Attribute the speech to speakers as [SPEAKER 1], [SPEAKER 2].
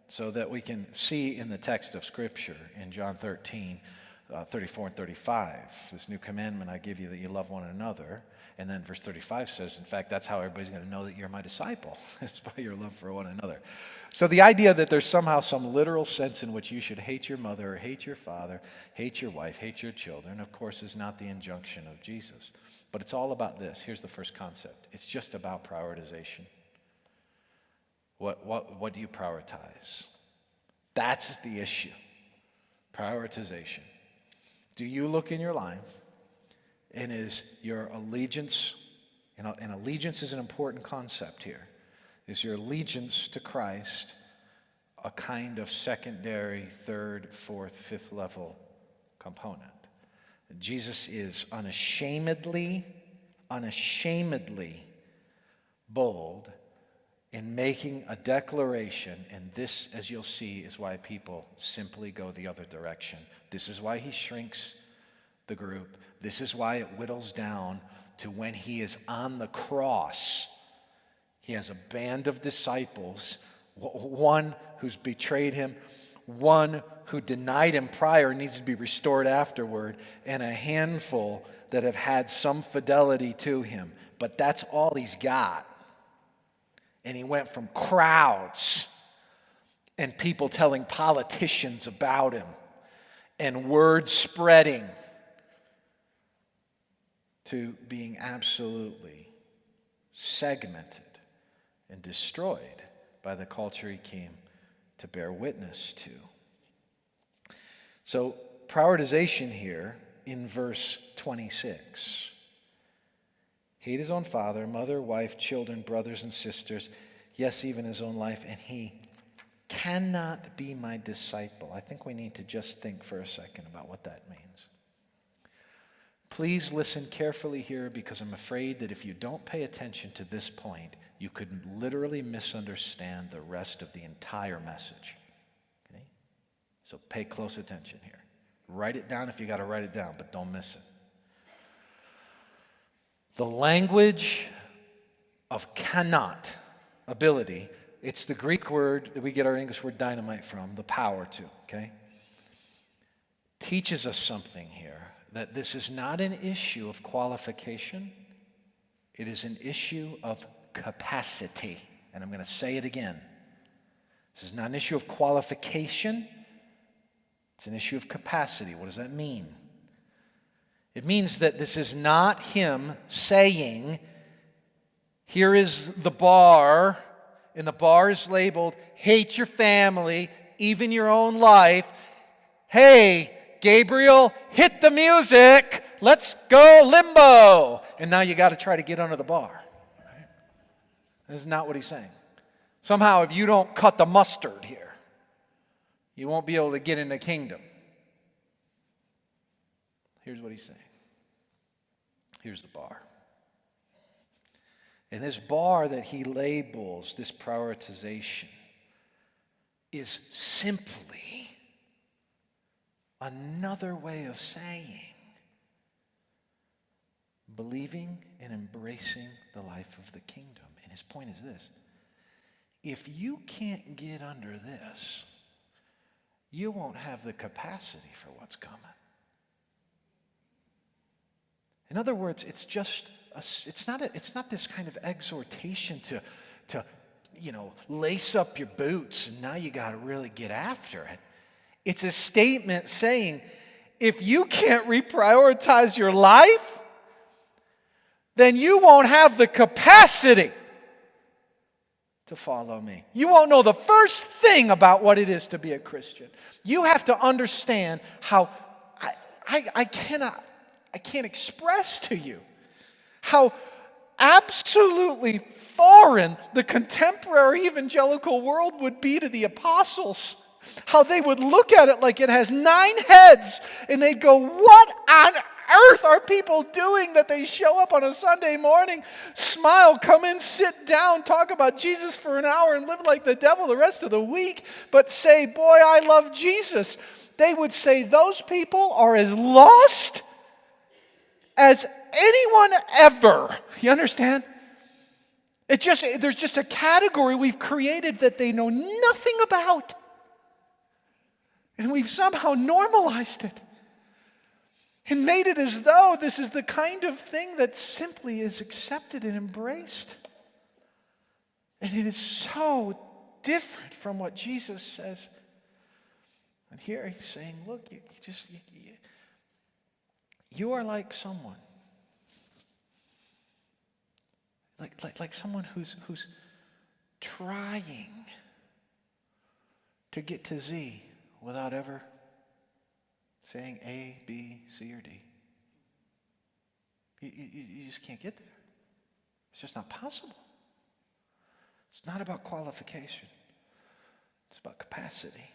[SPEAKER 1] so that we can see in the text of Scripture in John 13, 34 and 35, this new commandment I give you that you love one another. And then verse 35 says, in fact, that's how everybody's going to know that you're my disciple. It's by your love for one another. So the idea that there's somehow some literal sense in which you should hate your mother or hate your father, hate your wife, hate your children, of course, is not the injunction of Jesus. But it's all about this. Here's the first concept. It's just about prioritization. What do you prioritize? That's the issue. Prioritization. Do you look in your life and is your allegiance, and allegiance is an important concept here, is your allegiance to Christ a kind of secondary, third, fourth, fifth level component? Jesus is unashamedly bold in making a declaration, and this, as you'll see, is why people simply go the other direction. This is why he shrinks the group. This is why it whittles down to when he is on the cross. He has a band of disciples, one who's betrayed him, one who denied him prior and needs to be restored afterward, and a handful that have had some fidelity to him. But that's all he's got. And he went from crowds and people telling politicians about him and word spreading to being absolutely segmented and destroyed by the culture he came to bear witness to. So prioritization here in verse 26. Hate his own father, mother, wife, children, brothers and sisters, yes, even his own life, and he cannot be my disciple. I think we need to just think for a second about what that means. Please listen carefully here, because I'm afraid that if you don't pay attention to this point, you could literally misunderstand the rest of the entire message. Okay? So pay close attention here. Write it down if you got to write it down, but don't miss it. The language of cannot, ability, it's the Greek word that we get our English word dynamite from, the power to, okay? Teaches us something here, that this is not an issue of qualification, it is an issue of capacity. And I'm going to say it again. This is not an issue of qualification, it's an issue of capacity. What does that mean? It means that this is not him saying, here is the bar, and the bar is labeled, hate your family, even your own life. Hey, Gabriel, hit the music. Let's go limbo. And now you got to try to get under the bar. Right? This is not what he's saying. Somehow, if you don't cut the mustard here, you won't be able to get in the kingdom. Here's what he's saying. Here's the bar. And this bar that he labels, this prioritization, is simply another way of saying believing and embracing the life of the kingdom. And his point is this: if you can't get under this, you won't have the capacity for what's coming. In other words, it's not this kind of exhortation to lace up your boots and now you got to really get after it. It's a statement saying, if you can't reprioritize your life, then you won't have the capacity to follow me. You won't know the first thing about what it is to be a Christian. You have to understand how I can't express to you how absolutely foreign the contemporary evangelical world would be to the apostles. How they would look at it like it has 9 heads, and they'd go, what on earth are people doing that they show up on a Sunday morning, smile, come in, sit down, talk about Jesus for an hour and live like the devil the rest of the week, but say, boy, I love Jesus. They would say those people are as lost as anyone ever. You understand? There's just a category we've created that they know nothing about. And we've somehow normalized it and made it as though this is the kind of thing that simply is accepted and embraced. And it is so different from what Jesus says. And here he's saying, look, you are like someone. Like someone who's trying to get to Z without ever saying A, B, C, or D. You just can't get there. It's just not possible. It's not about qualification. It's about capacity.